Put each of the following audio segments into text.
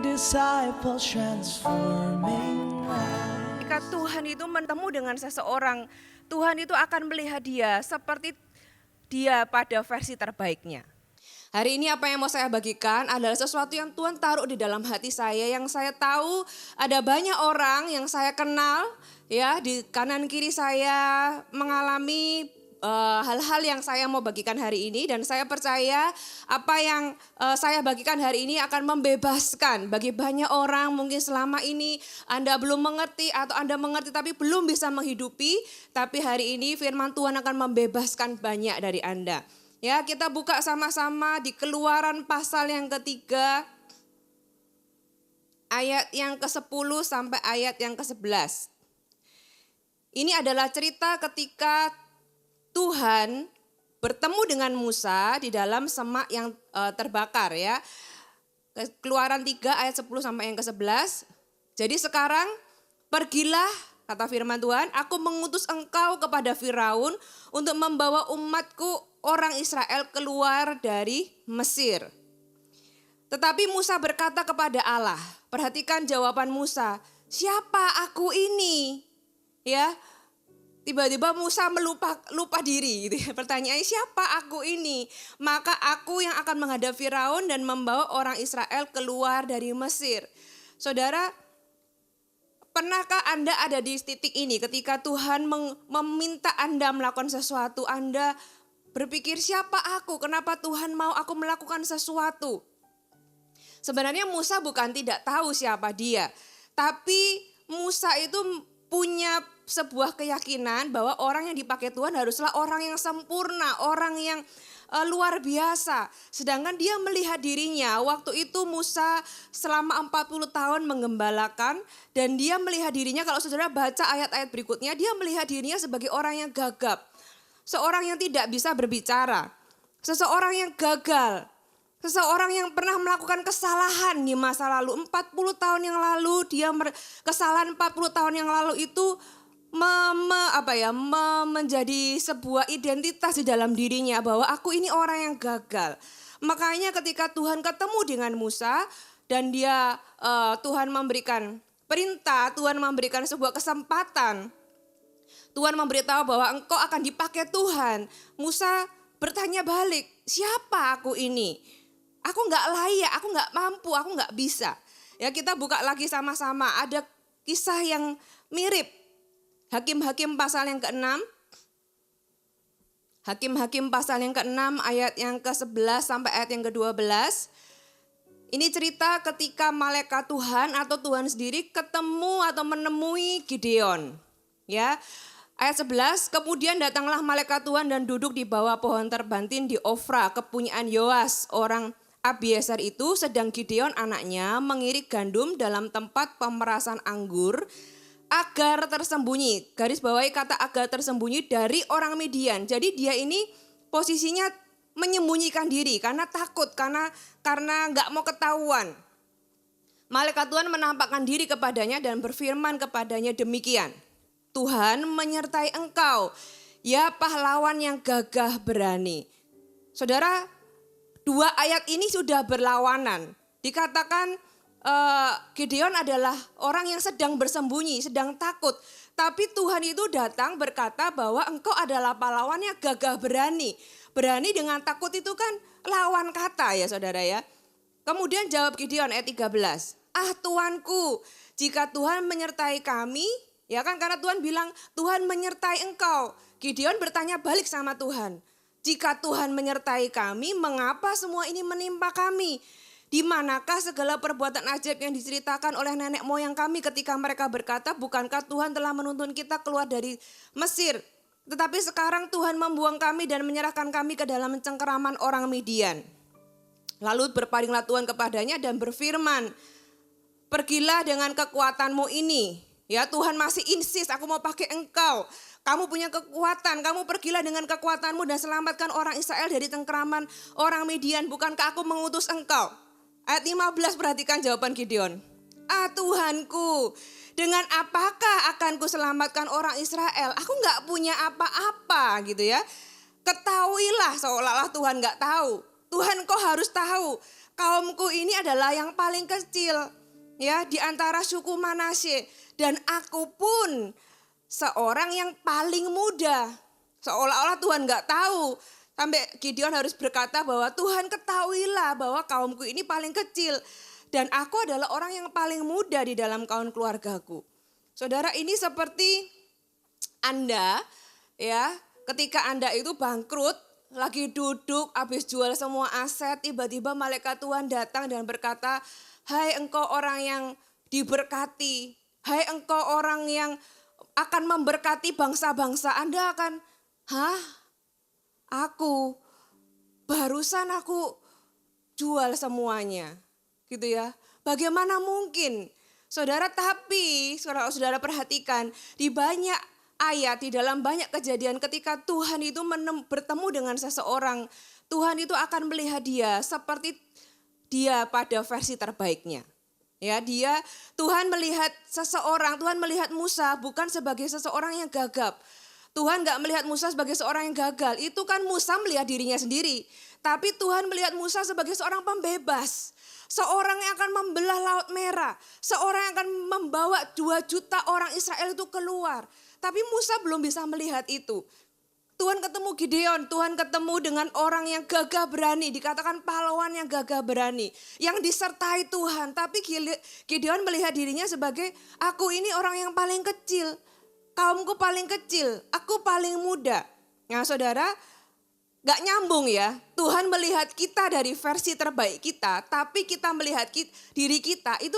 disciples transforming lives. Ketika Tuhan itu bertemu dengan seseorang, Tuhan itu akan melihat dia seperti dia pada versi terbaiknya. Hari ini apa yang mau saya bagikan adalah sesuatu yang Tuhan taruh di dalam hati saya, yang saya tahu ada banyak orang yang saya kenal ya di kanan kiri saya mengalami hal-hal yang saya mau bagikan hari ini, dan saya percaya apa yang saya bagikan hari ini akan membebaskan bagi banyak orang. Mungkin selama ini Anda belum mengerti atau Anda mengerti tapi belum bisa menghidupi, tapi hari ini firman Tuhan akan membebaskan banyak dari Anda. Ya, kita buka sama-sama di Keluaran pasal yang ketiga, ayat yang ke-10 sampai ayat yang ke-11. Ini adalah cerita ketika Tuhan bertemu dengan Musa di dalam semak yang terbakar ya. Keluaran 3 ayat 10 sampai yang ke-11. Jadi sekarang pergilah, kata firman Tuhan, aku mengutus engkau kepada Firaun untuk membawa umatku orang Israel keluar dari Mesir. Tetapi Musa berkata kepada Allah, perhatikan jawaban Musa, siapa aku ini? Ya, tiba-tiba Musa lupa diri gitu ya. Pertanyaannya, siapa aku ini? Maka aku yang akan menghadap Firaun dan membawa orang Israel keluar dari Mesir. Saudara, pernahkah Anda ada di titik ini ketika Tuhan meminta Anda melakukan sesuatu, Anda berpikir siapa aku, kenapa Tuhan mau aku melakukan sesuatu? Sebenarnya Musa bukan tidak tahu siapa dia, tapi Musa itu punya sebuah keyakinan bahwa orang yang dipakai Tuhan haruslah orang yang sempurna, orang yang luar biasa. Sedangkan dia melihat dirinya, waktu itu Musa selama 40 tahun menggembalakan, dan dia melihat dirinya, kalau saudara baca ayat-ayat berikutnya, dia melihat dirinya sebagai orang yang gagap. Seorang yang tidak bisa berbicara, seseorang yang gagal, seseorang yang pernah melakukan kesalahan di masa lalu. 40 tahun yang lalu kesalahan 40 tahun yang lalu itu menjadi sebuah identitas di dalam dirinya bahwa aku ini orang yang gagal. Makanya ketika Tuhan ketemu dengan Musa dan Tuhan memberikan perintah, Tuhan memberikan sebuah kesempatan, Tuhan memberitahu bahwa engkau akan dipakai Tuhan. Musa bertanya balik, siapa aku ini? Aku gak layak, aku gak mampu, aku gak bisa. Ya, kita buka lagi sama-sama, ada kisah yang mirip. Hakim-Hakim pasal yang ke-6. Hakim-Hakim pasal yang ke-6 ayat yang ke-11 sampai ayat yang ke-12. Ini cerita ketika malaikat Tuhan atau Tuhan sendiri ketemu atau menemui Gideon. Ya. Ayat 11, kemudian datanglah malaikat Tuhan dan duduk di bawah pohon terbantin di Ofra, kepunyaan Yoas, orang Abiezer itu, sedang Gideon anaknya mengirik gandum dalam tempat pemerasan anggur agar tersembunyi. Garis bawahi kata agar tersembunyi dari orang Midian. Jadi dia ini posisinya menyembunyikan diri karena takut, karena gak mau ketahuan. Malaikat Tuhan menampakkan diri kepadanya dan berfirman kepadanya demikian. Tuhan menyertai engkau, ya pahlawan yang gagah berani. Saudara, dua ayat ini sudah berlawanan. Dikatakan Gideon adalah orang yang sedang bersembunyi, sedang takut. Tapi Tuhan itu datang berkata bahwa engkau adalah pahlawan yang gagah berani. Berani dengan takut itu kan lawan kata ya saudara ya. Kemudian jawab Gideon ayat 13. Ah Tuanku, jika Tuhan menyertai kami, ya kan, karena Tuhan bilang Tuhan menyertai engkau. Gideon bertanya balik sama Tuhan. Jika Tuhan menyertai kami, mengapa semua ini menimpa kami? Di manakah segala perbuatan ajaib yang diceritakan oleh nenek moyang kami ketika mereka berkata, bukankah Tuhan telah menuntun kita keluar dari Mesir? Tetapi sekarang Tuhan membuang kami dan menyerahkan kami ke dalam cengkeraman orang Midian. Lalu berpalinglah Tuhan kepadanya dan berfirman, pergilah dengan kekuatanmu ini. Ya Tuhan masih insist, aku mau pakai engkau. Kamu punya kekuatan, kamu pergilah dengan kekuatanmu dan selamatkan orang Israel dari cengkeraman orang Midian. Bukankah aku mengutus engkau? Ayat 15, perhatikan jawaban Gideon. Ah Tuhanku, dengan apakah akan kuselamatkan orang Israel? Aku gak punya apa-apa gitu ya. Ketahuilah, seolah-olah Tuhan gak tahu. Tuhan kau harus tahu. kaumku ini adalah yang paling kecil ya di antara suku Manasye dan aku pun seorang yang paling muda. Seolah-olah Tuhan nggak tahu. Sampai Gideon harus berkata bahwa Tuhan ketahuilah bahwa kaumku ini paling kecil. Dan aku adalah orang yang paling muda di dalam kaum keluargaku. Saudara, ini seperti Anda ya, ketika Anda itu bangkrut, lagi duduk, habis jual semua aset, tiba-tiba malaikat Tuhan datang dan berkata, hai engkau orang yang diberkati, hai engkau orang yang akan memberkati bangsa-bangsa. Anda akan, barusan aku jual semuanya, gitu ya. Bagaimana mungkin? Saudara, tapi saudara perhatikan di banyak ayat, di dalam banyak kejadian ketika Tuhan itu bertemu dengan seseorang, Tuhan itu akan melihat dia seperti dia pada versi terbaiknya. Ya, Tuhan melihat seseorang, Tuhan melihat Musa bukan sebagai seseorang yang gagap. Tuhan gak melihat Musa sebagai seorang yang gagal. Itu kan Musa melihat dirinya sendiri. Tapi Tuhan melihat Musa sebagai seorang pembebas. Seorang yang akan membelah Laut Merah. Seorang yang akan membawa 2 juta orang Israel itu keluar. Tapi Musa belum bisa melihat itu. Tuhan ketemu Gideon, Tuhan ketemu dengan orang yang gagah berani. Dikatakan pahlawan yang gagah berani. Yang disertai Tuhan. Tapi Gideon melihat dirinya sebagai, aku ini orang yang paling kecil. Kaumku paling kecil, aku paling muda. Nah saudara, gak nyambung ya. Tuhan melihat kita dari versi terbaik kita, tapi kita melihat diri kita itu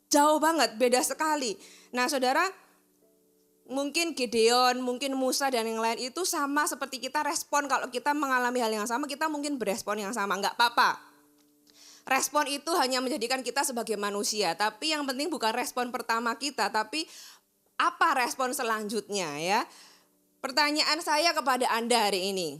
jauh banget, beda sekali. Nah saudara, mungkin Gideon, mungkin Musa dan yang lain itu sama seperti kita respon. Kalau kita mengalami hal yang sama, kita mungkin berespon yang sama, gak apa-apa. Respon itu hanya menjadikan kita sebagai manusia, tapi yang penting bukan respon pertama kita, tapi apa respon selanjutnya ya? Pertanyaan saya kepada Anda hari ini.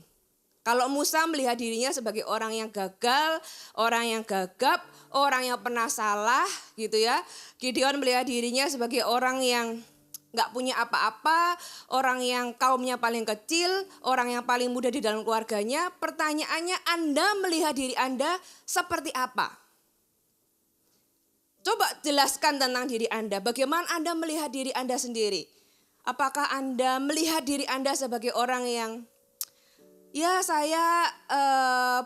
Kalau Musa melihat dirinya sebagai orang yang gagal, orang yang gagap, orang yang pernah salah gitu ya. Gideon melihat dirinya sebagai orang yang gak punya apa-apa, orang yang kaumnya paling kecil, orang yang paling muda di dalam keluarganya. Pertanyaannya, Anda melihat diri Anda seperti apa? Coba jelaskan tentang diri Anda. Bagaimana Anda melihat diri Anda sendiri? Apakah Anda melihat diri Anda sebagai orang yang, ya saya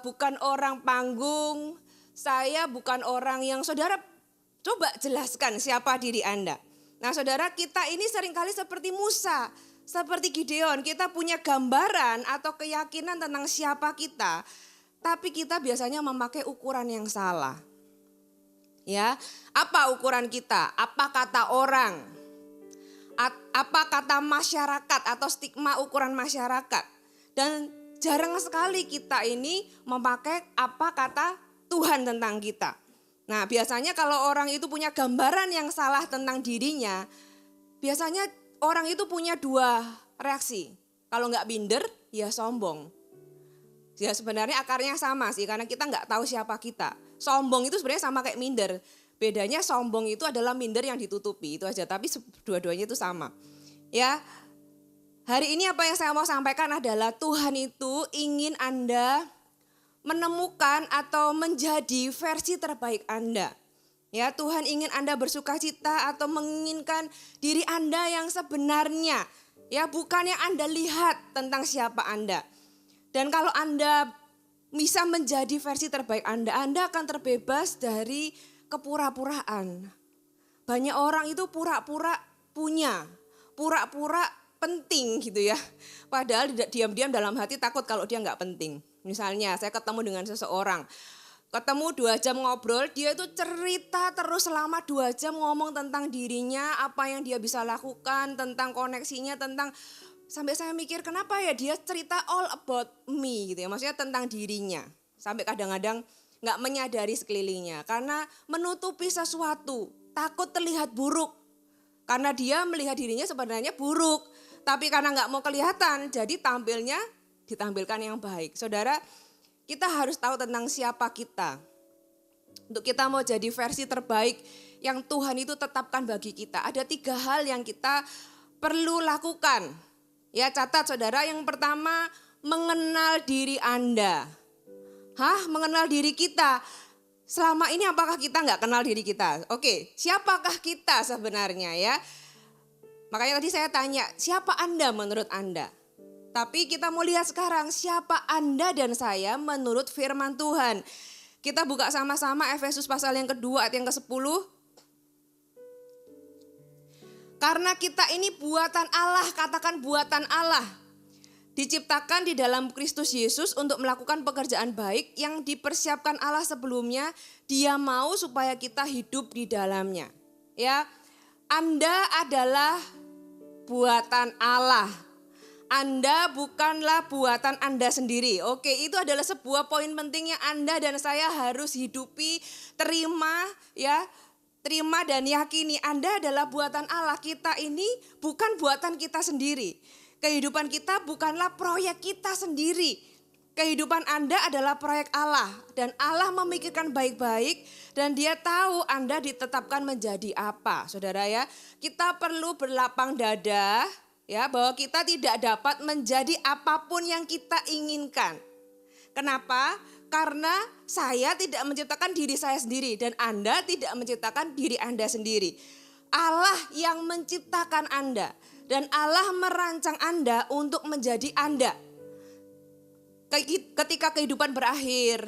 bukan orang panggung, saya bukan orang yang, saudara coba jelaskan siapa diri Anda. Nah saudara, kita ini seringkali seperti Musa, seperti Gideon. Kita punya gambaran atau keyakinan tentang siapa kita, tapi kita biasanya memakai ukuran yang salah. Ya, apa ukuran kita? Apa kata orang? Apa kata masyarakat atau stigma ukuran masyarakat? Dan jarang sekali kita ini memakai apa kata Tuhan tentang kita. Nah, biasanya kalau orang itu punya gambaran yang salah tentang dirinya, biasanya orang itu punya 2 reaksi. Kalau nggak minder, ya sombong. Ya sebenarnya akarnya sama sih, karena kita nggak tahu siapa kita. Sombong itu sebenarnya sama kayak minder. Bedanya sombong itu adalah minder yang ditutupi, itu aja. Tapi dua-duanya itu sama. Ya, hari ini apa yang saya mau sampaikan adalah Tuhan itu ingin Anda menemukan atau menjadi versi terbaik Anda. Ya, Tuhan ingin Anda bersukacita atau menginginkan diri Anda yang sebenarnya. Ya, bukan yang Anda lihat tentang siapa Anda. Dan kalau Anda bisa menjadi versi terbaik Anda akan terbebas dari kepura-puraan. Banyak orang itu pura-pura punya, pura-pura penting gitu ya. Padahal diam-diam dalam hati takut kalau dia nggak penting. Misalnya saya ketemu dengan seseorang, ketemu 2 jam ngobrol, dia itu cerita terus selama 2 jam ngomong tentang dirinya, apa yang dia bisa lakukan, tentang koneksinya, tentang, sampai saya mikir kenapa ya dia cerita all about me gitu ya, maksudnya tentang dirinya. Sampai kadang-kadang gak menyadari sekelilingnya karena menutupi sesuatu, takut terlihat buruk. Karena dia melihat dirinya sebenarnya buruk, tapi karena gak mau kelihatan jadi ditampilkan yang baik. Saudara, kita harus tahu tentang siapa kita. Untuk kita mau jadi versi terbaik yang Tuhan itu tetapkan bagi kita. Ada 3 hal yang kita perlu lakukan. Ya catat saudara, yang pertama mengenal diri Anda. Mengenal diri kita. selama ini apakah kita nggak kenal diri kita? Oke, siapakah kita sebenarnya ya? Makanya tadi saya tanya, siapa Anda menurut Anda? Tapi kita mau lihat sekarang, siapa Anda dan saya menurut firman Tuhan. Kita buka sama-sama Efesus pasal yang kedua ayat yang ke-10. Karena kita ini buatan Allah, katakan buatan Allah. Diciptakan di dalam Kristus Yesus untuk melakukan pekerjaan baik yang dipersiapkan Allah sebelumnya. Dia mau supaya kita hidup di dalamnya. Ya, Anda adalah buatan Allah. Anda bukanlah buatan Anda sendiri. Oke, itu adalah sebuah poin penting yang Anda dan saya harus hidupi, terima ya. Terima dan yakini Anda adalah buatan Allah. Kita ini bukan buatan kita sendiri. Kehidupan kita bukanlah proyek kita sendiri. Kehidupan Anda adalah proyek Allah. Dan Allah memikirkan baik-baik dan Dia tahu Anda ditetapkan menjadi apa. Saudara ya, kita perlu berlapang dada ya bahwa kita tidak dapat menjadi apapun yang kita inginkan. Kenapa? Karena saya tidak menciptakan diri saya sendiri dan Anda tidak menciptakan diri Anda sendiri. Allah yang menciptakan Anda dan Allah merancang Anda untuk menjadi Anda. Ketika kehidupan berakhir,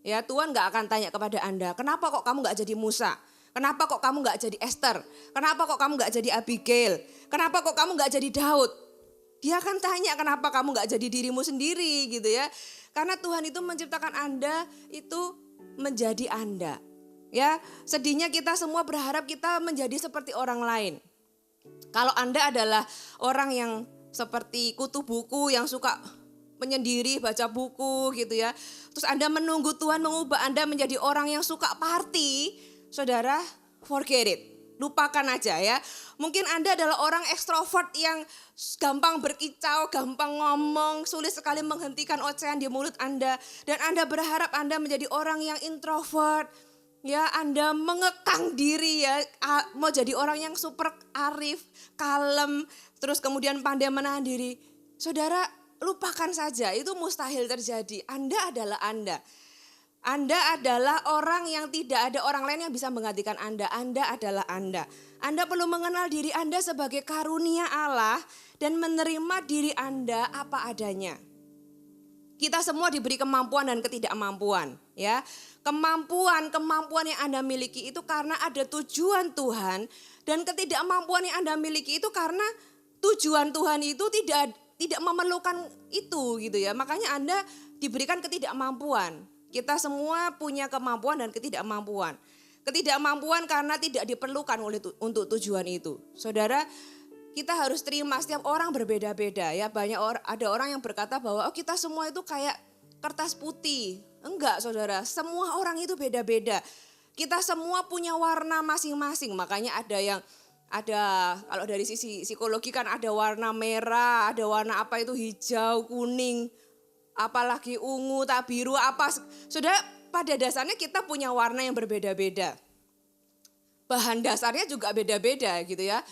ya Tuhan gak akan tanya kepada Anda, kenapa kok kamu gak jadi Musa? Kenapa kok kamu gak jadi Esther? Kenapa kok kamu gak jadi Abigail? Kenapa kok kamu gak jadi Daud? Dia akan tanya kenapa kamu gak jadi dirimu sendiri gitu ya. Karena Tuhan itu menciptakan Anda itu menjadi Anda. Ya, sedihnya kita semua berharap kita menjadi seperti orang lain. Kalau Anda adalah orang yang seperti kutu buku yang suka menyendiri baca buku gitu ya. Terus Anda menunggu Tuhan mengubah Anda menjadi orang yang suka party, saudara, forget it. Lupakan aja ya. Mungkin Anda adalah orang ekstrovert yang gampang berkicau, gampang ngomong, sulit sekali menghentikan ocehan di mulut Anda. Dan Anda berharap Anda menjadi orang yang introvert. Ya, Anda mengekang diri ya, mau jadi orang yang super arif, kalem, terus kemudian pandai menahan diri. Saudara, lupakan saja, itu mustahil terjadi. Anda adalah Anda. Anda adalah orang yang tidak ada orang lain yang bisa menggantikan Anda. Anda adalah Anda. Anda perlu mengenal diri Anda sebagai karunia Allah dan menerima diri Anda apa adanya. Kita semua diberi kemampuan dan ketidakmampuan, ya. Kemampuan yang Anda miliki itu karena ada tujuan Tuhan, dan ketidakmampuan yang Anda miliki itu karena tujuan Tuhan itu tidak memerlukan itu gitu ya. Makanya Anda diberikan ketidakmampuan. Kita semua punya kemampuan dan ketidakmampuan. Ketidakmampuan karena tidak diperlukan untuk tujuan itu. Saudara, kita harus terima setiap orang berbeda-beda ya. Ada orang yang berkata bahwa kita semua itu kayak kertas putih. Enggak, saudara, semua orang itu beda-beda. Kita semua punya warna masing-masing. Makanya kalau dari sisi psikologi kan ada warna merah, ada warna apa itu hijau, kuning, apalagi ungu, tak biru, apa. Sudah pada dasarnya kita punya warna yang berbeda-beda. Bahan dasarnya juga beda-beda gitu ya.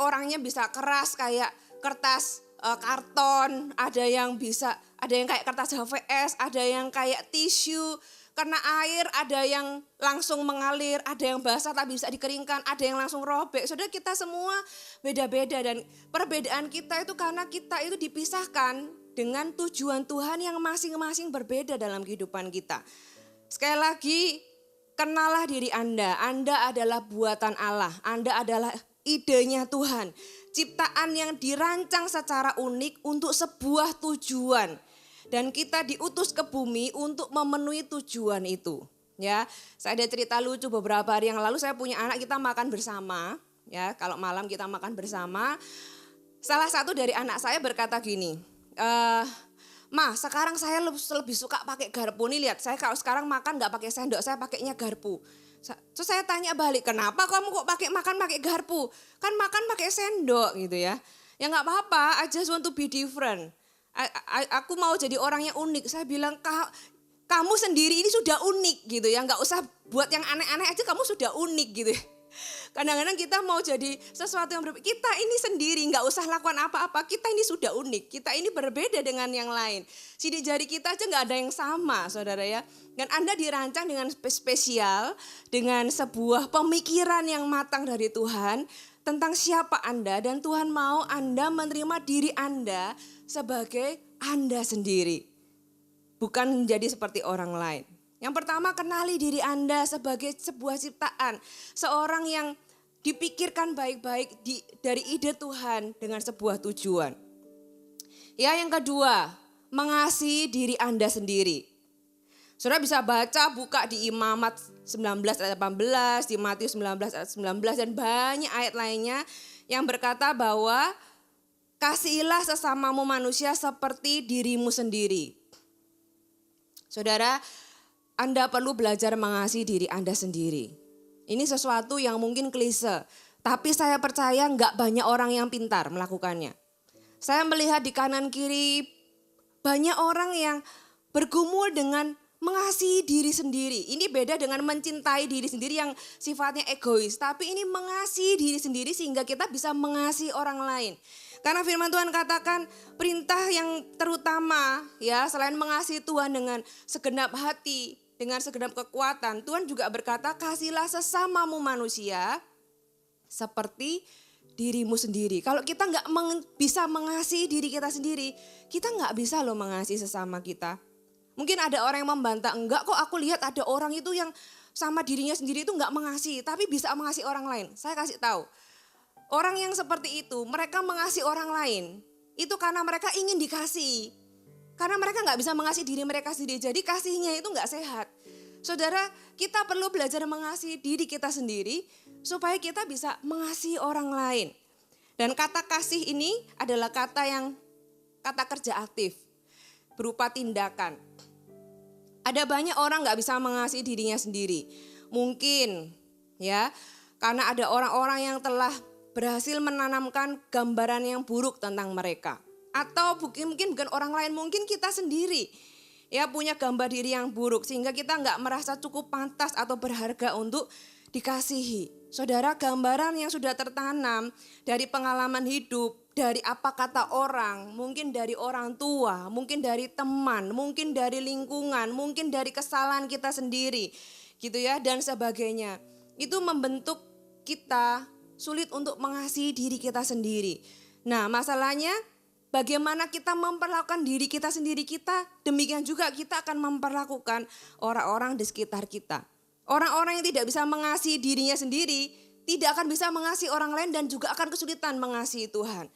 Orangnya bisa keras kayak kertas karton, ada yang kayak kertas HVS, ada yang kayak tisu, kena air, ada yang langsung mengalir, ada yang basah tak bisa dikeringkan, ada yang langsung robek. Saudara, kita semua beda-beda dan perbedaan kita itu karena kita itu dipisahkan dengan tujuan Tuhan yang masing-masing berbeda dalam kehidupan kita. Sekali lagi, kenallah diri Anda. Anda adalah buatan Allah. Anda adalah idenya Tuhan. Ciptaan yang dirancang secara unik untuk sebuah tujuan. Dan kita diutus ke bumi untuk memenuhi tujuan itu. Ya, saya ada cerita lucu beberapa hari yang lalu, saya punya anak, kita makan bersama. Ya, kalau malam kita makan bersama. Salah satu dari anak saya berkata gini, Ma, sekarang saya lebih suka pakai garpu nih, lihat saya kalau sekarang makan gak pakai sendok, saya pakainya garpu. Terus saya tanya balik, kenapa kamu kok makan pakai garpu? Kan makan pakai sendok gitu ya. Ya gak apa-apa, I just want to be different. Aku mau jadi orang yang unik. Saya bilang, kamu sendiri ini sudah unik gitu ya, gak usah buat yang aneh-aneh aja, kamu sudah unik gitu ya. Kadang-kadang kita mau jadi sesuatu yang berbeda. Kita ini sendiri nggak usah lakukan apa-apa. Kita ini sudah unik. Kita ini berbeda dengan yang lain. Sidik jari kita aja nggak ada yang sama, saudara ya. Dan Anda dirancang dengan spesial, dengan sebuah pemikiran yang matang dari Tuhan tentang siapa Anda. Dan Tuhan mau Anda menerima diri Anda sebagai Anda sendiri. Bukan menjadi seperti orang lain. Yang pertama, kenali diri Anda sebagai sebuah ciptaan. Seorang yang dipikirkan baik-baik dari ide Tuhan dengan sebuah tujuan. Ya, yang kedua, mengasihi diri Anda sendiri. Saudara bisa buka di Imamat 19 ayat 18, di Matius 19 ayat 19, dan banyak ayat lainnya yang berkata bahwa kasihilah sesamamu manusia seperti dirimu sendiri. Saudara, Anda perlu belajar mengasihi diri Anda sendiri. Ini sesuatu yang mungkin klise, tapi saya percaya enggak banyak orang yang pintar melakukannya. Saya melihat di kanan kiri banyak orang yang bergumul dengan mengasihi diri sendiri. Ini beda dengan mencintai diri sendiri yang sifatnya egois, tapi ini mengasihi diri sendiri sehingga kita bisa mengasihi orang lain. Karena firman Tuhan katakan perintah yang terutama ya selain mengasihi Tuhan dengan segenap hati, dengan segenap kekuatan, Tuhan juga berkata kasihlah sesamamu manusia seperti dirimu sendiri. Kalau kita nggak bisa mengasihi diri kita sendiri, kita nggak bisa loh mengasihi sesama kita. Mungkin ada orang yang membantah, enggak kok aku lihat ada orang itu yang sama dirinya sendiri itu nggak mengasihi, tapi bisa mengasihi orang lain. Saya kasih tahu. Orang yang seperti itu, mereka mengasihi orang lain, itu karena mereka ingin dikasihi. Karena mereka nggak bisa mengasihi diri mereka sendiri, jadi kasihnya itu nggak sehat. Saudara, kita perlu belajar mengasihi diri kita sendiri, supaya kita bisa mengasihi orang lain. Dan kata kasih ini adalah kata kerja aktif, berupa tindakan. Ada banyak orang nggak bisa mengasihi dirinya sendiri. Mungkin ya, karena ada orang-orang yang telah berhasil menanamkan gambaran yang buruk tentang mereka. Atau mungkin bukan orang lain, mungkin kita sendiri ya punya gambar diri yang buruk sehingga kita nggak merasa cukup pantas atau berharga untuk dikasihi. Saudara, gambaran yang sudah tertanam dari pengalaman hidup, dari apa kata orang, mungkin dari orang tua, mungkin dari teman, mungkin dari lingkungan, mungkin dari kesalahan kita sendiri, gitu ya, dan sebagainya. Itu membentuk kita sulit untuk mengasihi diri kita sendiri. Nah, masalahnya bagaimana kita memperlakukan diri kita sendiri demikian juga kita akan memperlakukan orang-orang di sekitar kita. Orang-orang yang tidak bisa mengasihi dirinya sendiri, tidak akan bisa mengasihi orang lain dan juga akan kesulitan mengasihi Tuhan.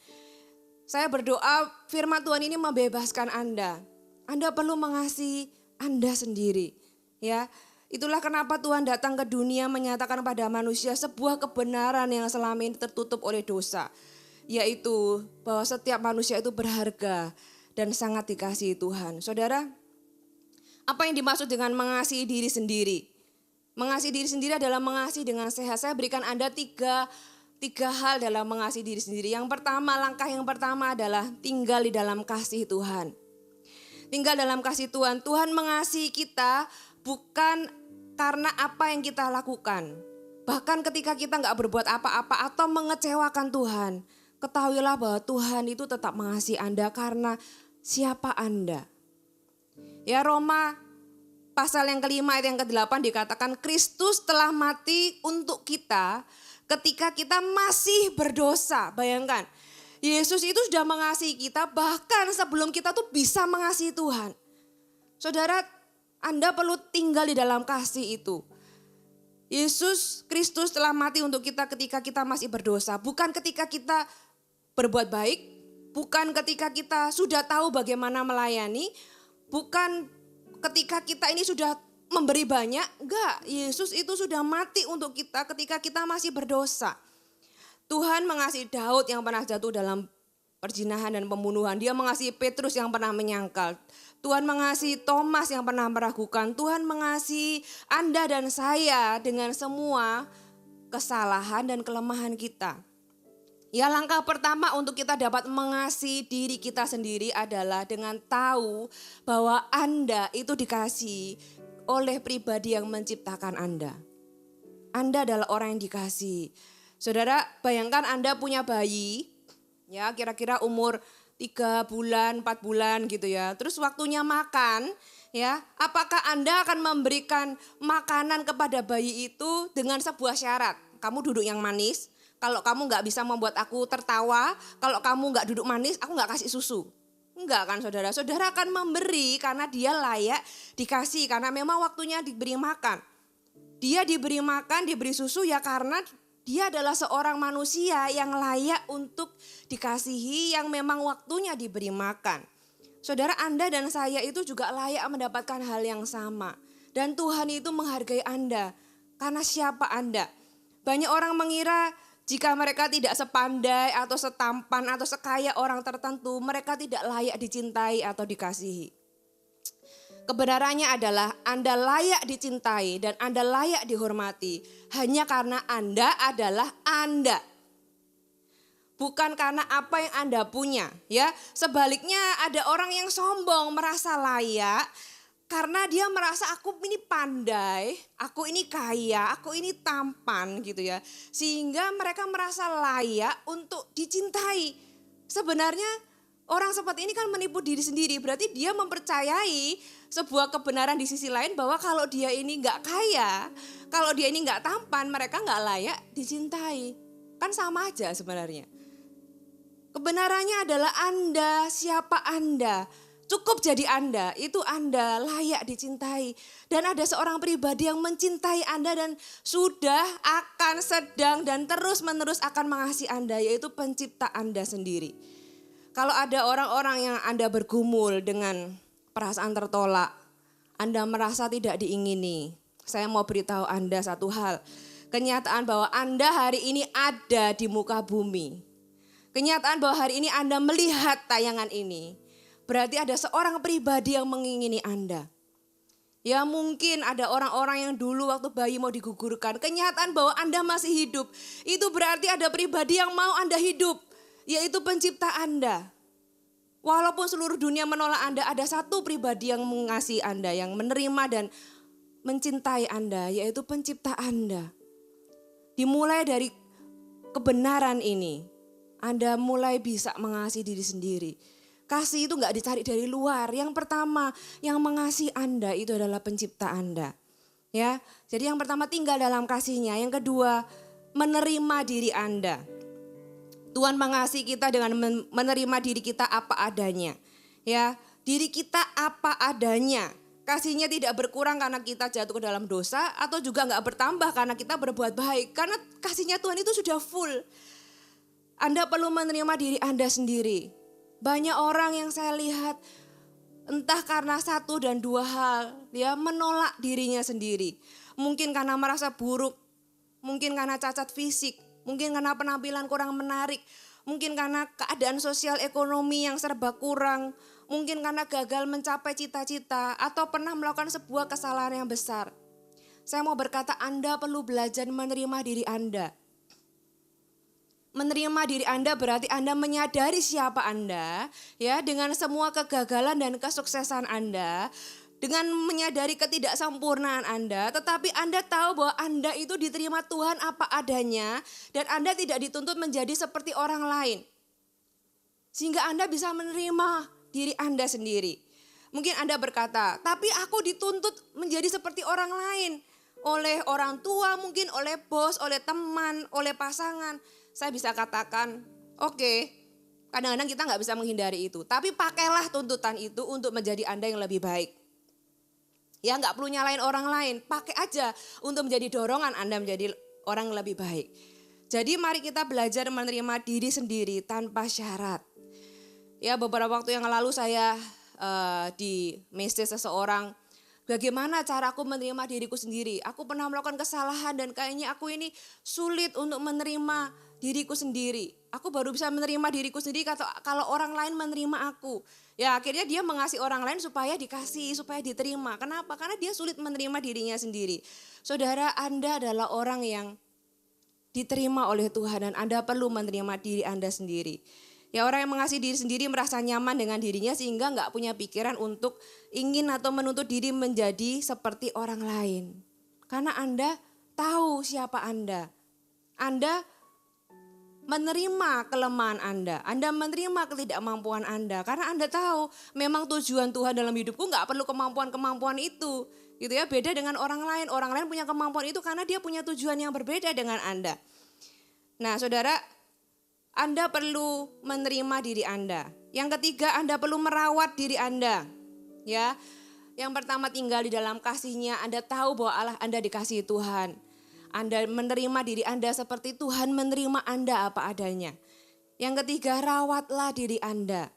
Saya berdoa firman Tuhan ini membebaskan Anda. Anda perlu mengasihi Anda sendiri. Ya, itulah kenapa Tuhan datang ke dunia menyatakan pada manusia sebuah kebenaran yang selama ini tertutup oleh dosa. Yaitu bahwa setiap manusia itu berharga dan sangat dikasihi Tuhan. Saudara, apa yang dimaksud dengan mengasihi diri sendiri? Mengasihi diri sendiri adalah mengasihi dengan sehat. Saya berikan Anda tiga hal dalam mengasihi diri sendiri. Yang pertama, langkah yang pertama adalah tinggal di dalam kasih Tuhan. Tinggal dalam kasih Tuhan. Tuhan mengasihi kita bukan karena apa yang kita lakukan. Bahkan ketika kita gak berbuat apa-apa atau mengecewakan Tuhan, ketahuilah bahwa Tuhan itu tetap mengasihi Anda karena siapa Anda. Ya, Roma pasal yang kelima ayat yang ke-8 dikatakan Kristus telah mati untuk kita ketika kita masih berdosa. Bayangkan, Yesus itu sudah mengasihi kita bahkan sebelum kita tuh bisa mengasihi Tuhan. Saudara, Anda perlu tinggal di dalam kasih itu. Yesus Kristus telah mati untuk kita ketika kita masih berdosa. Bukan ketika kita berbuat baik, bukan ketika kita sudah tahu bagaimana melayani, bukan ketika kita ini sudah memberi banyak, enggak. Yesus itu sudah mati untuk kita ketika kita masih berdosa. Tuhan mengasihi Daud yang pernah jatuh dalam perzinahan dan pembunuhan. Dia mengasihi Petrus yang pernah menyangkal. Tuhan mengasihi Thomas yang pernah meragukan. Tuhan mengasihi Anda dan saya dengan semua kesalahan dan kelemahan kita. Ya, langkah pertama untuk kita dapat mengasihi diri kita sendiri adalah dengan tahu bahwa Anda itu dikasihi oleh pribadi yang menciptakan Anda. Anda adalah orang yang dikasihi. Saudara, bayangkan Anda punya bayi, ya kira-kira umur 3 bulan, 4 bulan gitu ya. Terus waktunya makan, ya, apakah Anda akan memberikan makanan kepada bayi itu dengan sebuah syarat? Kamu duduk yang manis, kalau kamu nggak bisa membuat aku tertawa, kalau kamu nggak duduk manis, aku nggak kasih susu. Enggak kan saudara, saudara akan memberi karena dia layak dikasih, karena memang waktunya diberi makan. Dia diberi makan, diberi susu ya karena dia adalah seorang manusia yang layak untuk dikasihi, yang memang waktunya diberi makan. Saudara, Anda dan saya itu juga layak mendapatkan hal yang sama. Dan Tuhan itu menghargai Anda karena siapa Anda. Banyak orang mengira jika mereka tidak sepandai atau setampan atau sekaya orang tertentu, mereka tidak layak dicintai atau dikasihi. Kebenarannya adalah Anda layak dicintai dan Anda layak dihormati hanya karena Anda adalah Anda. Bukan karena apa yang Anda punya, ya. Sebaliknya ada orang yang sombong merasa layak karena dia merasa aku ini pandai, aku ini kaya, aku ini tampan gitu ya. Sehingga mereka merasa layak untuk dicintai. Sebenarnya orang seperti ini kan menipu diri sendiri, berarti dia mempercayai sebuah kebenaran di sisi lain bahwa kalau dia ini nggak kaya, kalau dia ini nggak tampan, mereka nggak layak dicintai. Kan sama aja sebenarnya. Kebenarannya adalah Anda, siapa Anda, cukup jadi Anda, itu Anda layak dicintai. Dan ada seorang pribadi yang mencintai Anda dan sudah, akan, sedang, dan terus-menerus akan mengasihi Anda, yaitu pencipta Anda sendiri. Kalau ada orang-orang yang Anda bergumul dengan perasaan tertolak, Anda merasa tidak diingini, saya mau beritahu Anda satu hal. Kenyataan bahwa Anda hari ini ada di muka bumi. Kenyataan bahwa hari ini Anda melihat tayangan ini. Berarti ada seorang pribadi yang mengingini Anda. Ya mungkin ada orang-orang yang dulu waktu bayi mau digugurkan. Kenyataan bahwa Anda masih hidup. Itu berarti ada pribadi yang mau Anda hidup. Yaitu pencipta Anda. Walaupun seluruh dunia menolak Anda, ada satu pribadi yang mengasihi Anda, yang menerima dan mencintai Anda, yaitu pencipta Anda. Dimulai dari kebenaran ini, Anda mulai bisa mengasihi diri sendiri. Kasih itu gak dicari dari luar. Yang pertama yang mengasihi Anda itu adalah pencipta Anda. Ya, jadi yang pertama tinggal dalam kasihnya. Yang kedua menerima diri Anda. Tuhan mengasihi kita dengan menerima diri kita apa adanya. Ya, diri kita apa adanya. Kasihnya tidak berkurang karena kita jatuh ke dalam dosa atau juga gak bertambah karena kita berbuat baik. Karena kasihnya Tuhan itu sudah full. Anda perlu menerima diri Anda sendiri. Banyak orang yang saya lihat entah karena satu dan dua hal, dia menolak dirinya sendiri. Mungkin karena merasa buruk, mungkin karena cacat fisik, mungkin karena penampilan kurang menarik, mungkin karena keadaan sosial ekonomi yang serba kurang, mungkin karena gagal mencapai cita-cita atau pernah melakukan sebuah kesalahan yang besar. Saya mau berkata Anda perlu belajar menerima diri Anda. Menerima diri Anda berarti Anda menyadari siapa Anda, ya, dengan semua kegagalan dan kesuksesan Anda, dengan menyadari ketidaksempurnaan Anda, tetapi Anda tahu bahwa Anda itu diterima Tuhan apa adanya dan Anda tidak dituntut menjadi seperti orang lain. Sehingga Anda bisa menerima diri Anda sendiri. Mungkin Anda berkata, tapi aku dituntut menjadi seperti orang lain. Oleh orang tua, mungkin oleh bos, oleh teman, oleh pasangan. Saya bisa katakan, oke, kadang-kadang kita nggak bisa menghindari itu. Tapi pakailah tuntutan itu untuk menjadi Anda yang lebih baik. Ya nggak perlu nyalain orang lain, pakai aja untuk menjadi dorongan Anda menjadi orang yang lebih baik. Jadi mari kita belajar menerima diri sendiri tanpa syarat. Ya beberapa waktu yang lalu saya di message seseorang, bagaimana cara aku menerima diriku sendiri? Aku pernah melakukan kesalahan dan kayaknya aku ini sulit untuk menerima diriku sendiri. Aku baru bisa menerima diriku sendiri kalau orang lain menerima aku. Ya akhirnya dia mengasihi orang lain supaya dikasih, supaya diterima. Kenapa? Karena dia sulit menerima dirinya sendiri. Saudara, Anda adalah orang yang diterima oleh Tuhan dan Anda perlu menerima diri Anda sendiri. Ya orang yang mengasihi diri sendiri merasa nyaman dengan dirinya sehingga gak punya pikiran untuk ingin atau menuntut diri menjadi seperti orang lain. Karena Anda tahu siapa Anda. Anda menerima kelemahan Anda menerima ketidakmampuan Anda. Karena Anda tahu memang tujuan Tuhan dalam hidupku gak perlu kemampuan-kemampuan itu. Gitu ya, beda dengan orang lain punya kemampuan itu karena dia punya tujuan yang berbeda dengan Anda. Nah saudara, Anda perlu menerima diri Anda. Yang ketiga, Anda perlu merawat diri Anda. Ya, yang pertama tinggal di dalam kasih-Nya, Anda tahu bahwa Allah Anda dikasihi Tuhan. Anda menerima diri Anda seperti Tuhan menerima Anda apa adanya. Yang ketiga, rawatlah diri Anda.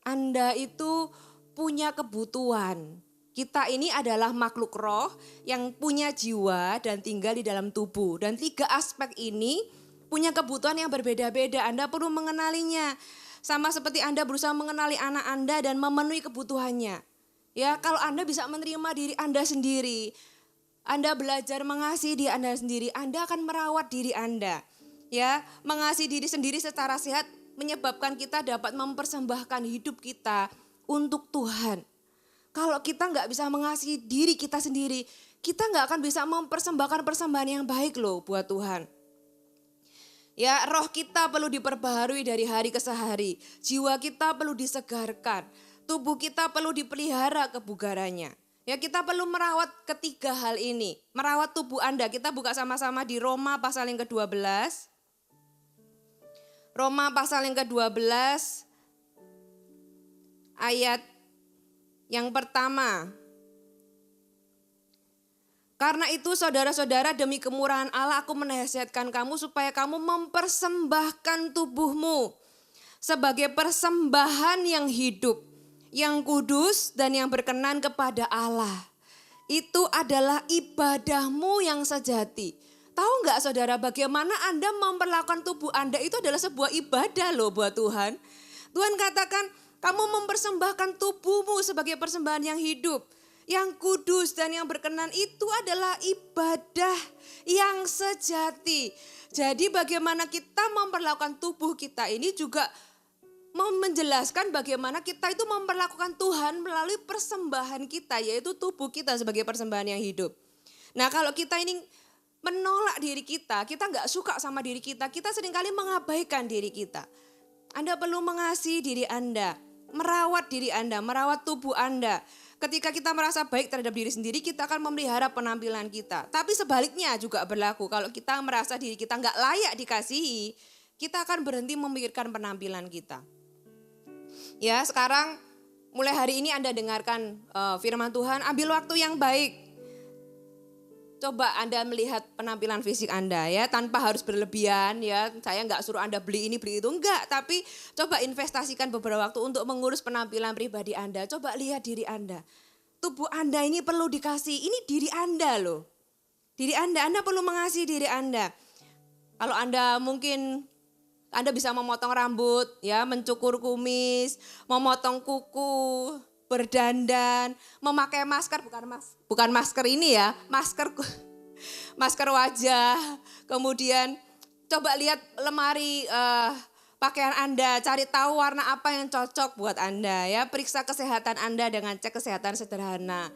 Anda itu punya kebutuhan. Kita ini adalah makhluk roh yang punya jiwa dan tinggal di dalam tubuh. Dan 3 aspek ini punya kebutuhan yang berbeda-beda. Anda perlu mengenalinya. Sama seperti Anda berusaha mengenali anak Anda dan memenuhi kebutuhannya. Ya, kalau Anda bisa menerima diri Anda sendiri, Anda belajar mengasihi diri Anda sendiri, Anda akan merawat diri Anda. Ya, mengasihi diri sendiri secara sehat menyebabkan kita dapat mempersembahkan hidup kita untuk Tuhan. Kalau kita nggak bisa mengasihi diri kita sendiri, kita nggak akan bisa mempersembahkan persembahan yang baik loh buat Tuhan. Ya, roh kita perlu diperbaharui dari hari ke hari. Jiwa kita perlu disegarkan. Tubuh kita perlu dipelihara kebugarannya. Ya, kita perlu merawat ketiga hal ini. Merawat tubuh Anda. Kita buka sama-sama di Roma pasal yang ke-12. Roma pasal yang ke-12 ayat yang pertama. Karena itu saudara-saudara, demi kemurahan Allah aku menasihatkan kamu supaya kamu mempersembahkan tubuhmu sebagai persembahan yang hidup, yang kudus dan yang berkenan kepada Allah. Itu adalah ibadahmu yang sejati. Tahu nggak saudara, bagaimana Anda memperlakukan tubuh Anda itu adalah sebuah ibadah loh buat Tuhan. Tuhan katakan kamu mempersembahkan tubuhmu sebagai persembahan yang hidup, yang kudus dan yang berkenan. Itu adalah ibadah yang sejati. Jadi bagaimana kita memperlakukan tubuh kita ini juga mau menjelaskan bagaimana kita itu memperlakukan Tuhan melalui persembahan kita, yaitu tubuh kita sebagai persembahan yang hidup. Nah kalau kita ini menolak diri kita nggak suka sama diri kita seringkali mengabaikan diri kita. Anda perlu mengasihi diri Anda, merawat diri Anda, merawat tubuh Anda. Ketika kita merasa baik terhadap diri sendiri, kita akan memelihara penampilan kita. Tapi sebaliknya juga berlaku, kalau kita merasa diri kita nggak layak dikasihi, kita akan berhenti memikirkan penampilan kita. Ya, sekarang mulai hari ini Anda dengarkan firman Tuhan, ambil waktu yang baik. Coba Anda melihat penampilan fisik Anda ya, tanpa harus berlebihan ya. Saya nggak suruh Anda beli ini beli itu, enggak. Tapi coba investasikan beberapa waktu untuk mengurus penampilan pribadi Anda. Coba lihat diri Anda. Tubuh Anda ini perlu dikasih, ini diri Anda loh. Diri Anda perlu mengasihi diri Anda. Kalau Anda mungkin Anda bisa memotong rambut, ya, mencukur kumis, memotong kuku, berdandan, memakai masker, bukan masker ini ya, masker wajah. Kemudian coba lihat lemari pakaian Anda, cari tahu warna apa yang cocok buat Anda ya. Periksa kesehatan Anda dengan cek kesehatan sederhana.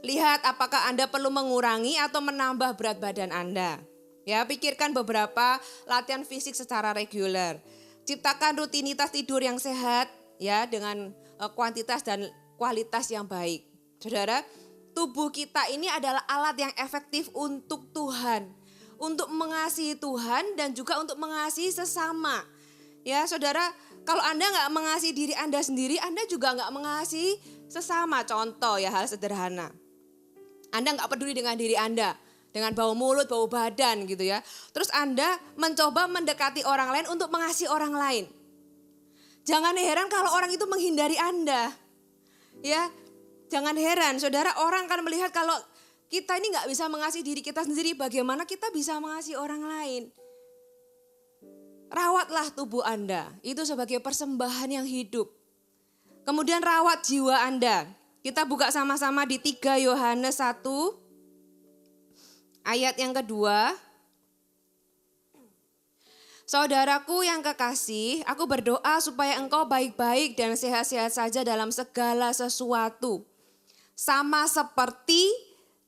Lihat apakah Anda perlu mengurangi atau menambah berat badan Anda. Ya, pikirkan beberapa latihan fisik secara reguler. Ciptakan rutinitas tidur yang sehat ya, dengan kuantitas dan kualitas yang baik. Saudara, tubuh kita ini adalah alat yang efektif untuk Tuhan, untuk mengasihi Tuhan dan juga untuk mengasihi sesama. Ya, saudara, kalau Anda nggak mengasihi diri Anda sendiri, Anda juga nggak mengasihi sesama. Contoh ya, hal sederhana. Anda nggak peduli dengan diri Anda, dengan bau mulut, bau badan gitu ya. Terus Anda mencoba mendekati orang lain untuk mengasihi orang lain. Jangan heran kalau orang itu menghindari Anda. Ya, jangan heran saudara, orang akan melihat kalau kita ini nggak bisa mengasihi diri kita sendiri, bagaimana kita bisa mengasihi orang lain. Rawatlah tubuh Anda, itu sebagai persembahan yang hidup. Kemudian rawat jiwa Anda. Kita buka sama-sama di 3 Yohanes 1. Ayat yang kedua, saudaraku yang kekasih, aku berdoa supaya engkau baik-baik dan sehat-sehat saja dalam segala sesuatu. Sama seperti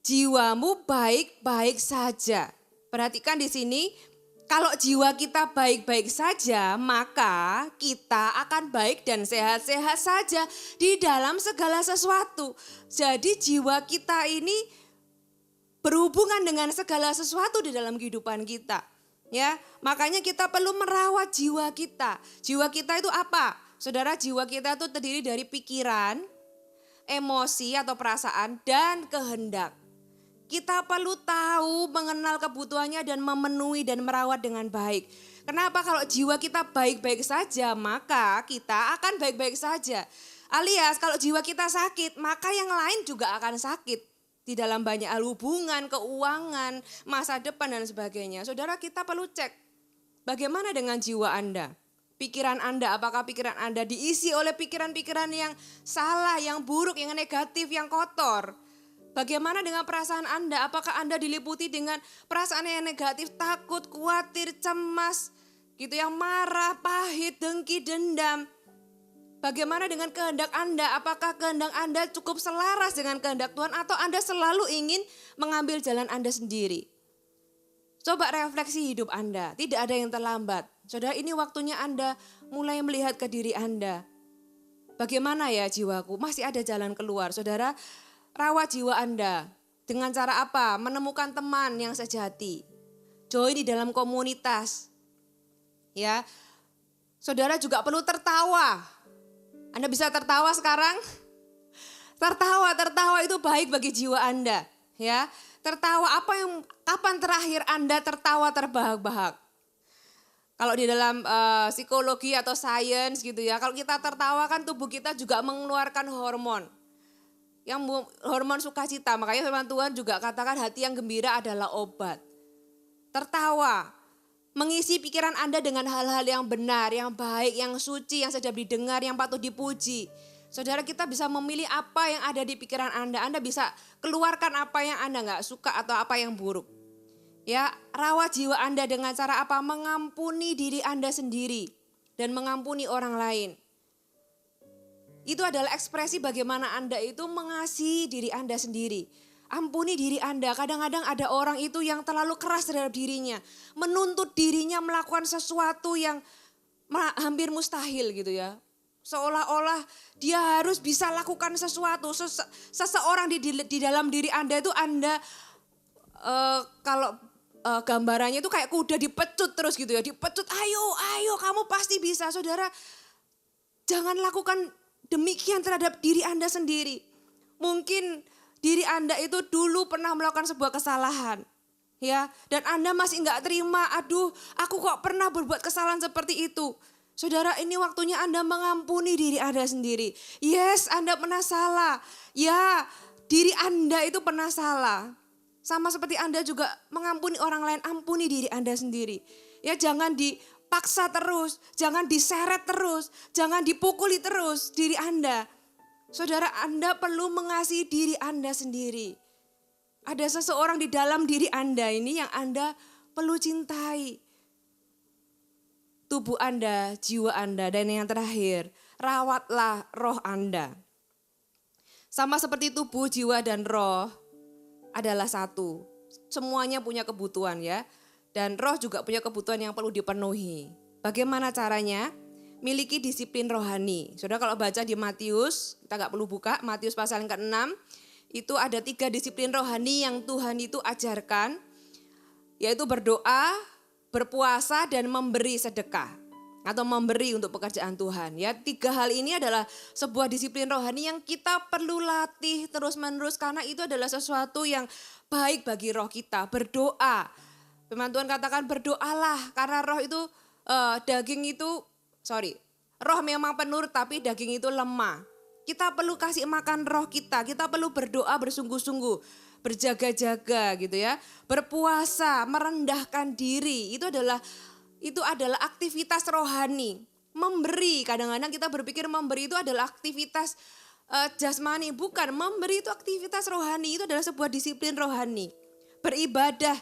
jiwamu baik-baik saja. Perhatikan di sini, kalau jiwa kita baik-baik saja, maka kita akan baik dan sehat-sehat saja di dalam segala sesuatu. Jadi jiwa kita ini berhubungan dengan segala sesuatu di dalam kehidupan kita. Ya, makanya kita perlu merawat jiwa kita. Jiwa kita itu apa? Saudara, jiwa kita itu terdiri dari pikiran, emosi atau perasaan, dan kehendak. Kita perlu tahu, mengenal kebutuhannya dan memenuhi dan merawat dengan baik. Kenapa? Kalau jiwa kita baik-baik saja, maka kita akan baik-baik saja. Alias kalau jiwa kita sakit, maka yang lain juga akan sakit. Di dalam banyak hal hubungan, keuangan, masa depan dan sebagainya. Saudara, kita perlu cek bagaimana dengan jiwa Anda. Pikiran Anda, apakah pikiran Anda diisi oleh pikiran-pikiran yang salah, yang buruk, yang negatif, yang kotor. Bagaimana dengan perasaan Anda? Apakah Anda diliputi dengan perasaan yang negatif, takut, khawatir, cemas, gitu, yang marah, pahit, dengki, dendam? Bagaimana dengan kehendak Anda? Apakah kehendak Anda cukup selaras dengan kehendak Tuhan atau Anda selalu ingin mengambil jalan Anda sendiri? Coba refleksi hidup Anda, tidak ada yang terlambat. Saudara, ini waktunya Anda mulai melihat ke diri Anda. Bagaimana ya jiwaku? Masih ada jalan keluar. Saudara, rawat jiwa Anda. Dengan cara apa? Menemukan teman yang sejati. Join di dalam komunitas. Ya. Saudara juga perlu tertawa. Anda bisa tertawa sekarang? Tertawa itu baik bagi jiwa Anda, ya. Tertawa kapan terakhir Anda tertawa terbahak-bahak? Kalau di dalam psikologi atau sains gitu ya, kalau kita tertawa kan tubuh kita juga mengeluarkan hormon. Hormon sukacita, makanya firman Tuhan juga katakan hati yang gembira adalah obat. Tertawa. Mengisi pikiran Anda dengan hal-hal yang benar, yang baik, yang suci, yang sedap didengar, yang patut dipuji. Saudara, kita bisa memilih apa yang ada di pikiran Anda. Anda bisa keluarkan apa yang Anda nggak suka atau apa yang buruk. Ya, rawat jiwa Anda dengan cara apa? Mengampuni diri Anda sendiri dan mengampuni orang lain. Itu adalah ekspresi bagaimana Anda itu mengasihi diri Anda sendiri. Ampuni diri Anda. Kadang-kadang ada orang itu yang terlalu keras terhadap dirinya. Menuntut dirinya melakukan sesuatu yang hampir mustahil gitu ya. Seolah-olah dia harus bisa lakukan sesuatu. Seseorang di dalam diri Anda itu Anda kalau gambarannya itu kayak kuda dipecut terus gitu ya. Dipecut, ayo kamu pasti bisa. Saudara, jangan lakukan demikian terhadap diri Anda sendiri. Mungkin diri Anda itu dulu pernah melakukan sebuah kesalahan. Ya, dan Anda masih enggak terima, aduh aku kok pernah berbuat kesalahan seperti itu. Saudara, ini waktunya Anda mengampuni diri Anda sendiri. Yes, Anda pernah salah. Ya, diri Anda itu pernah salah. Sama seperti Anda juga mengampuni orang lain, ampuni diri Anda sendiri. Ya, jangan dipaksa terus, jangan diseret terus, jangan dipukuli terus diri Anda. Saudara, Anda perlu mengasihi diri Anda sendiri. Ada seseorang di dalam diri Anda ini yang Anda perlu cintai. Tubuh Anda, jiwa Anda, dan yang terakhir, rawatlah roh Anda. Sama seperti tubuh, jiwa, dan roh adalah satu. Semuanya punya kebutuhan ya. Dan roh juga punya kebutuhan yang perlu dipenuhi. Bagaimana caranya? Miliki disiplin rohani. Saudara, kalau baca di Matius, kita gak perlu buka, Matius pasal yang ke-6, itu ada 3 disiplin rohani yang Tuhan itu ajarkan, yaitu berdoa, berpuasa, dan memberi sedekah. Atau memberi untuk pekerjaan Tuhan. Ya, 3 hal ini adalah sebuah disiplin rohani yang kita perlu latih terus-menerus, karena itu adalah sesuatu yang baik bagi roh kita. Berdoa. Firman Tuhan katakan berdoalah, karena roh itu, roh memang penurut tapi daging itu lemah. Kita perlu kasih makan roh kita perlu berdoa bersungguh-sungguh, berjaga-jaga gitu ya. Berpuasa, merendahkan diri, itu adalah aktivitas rohani. Memberi, kadang-kadang kita berpikir memberi itu adalah aktivitas jasmani, bukan. Memberi itu aktivitas rohani, itu adalah sebuah disiplin rohani. Beribadah,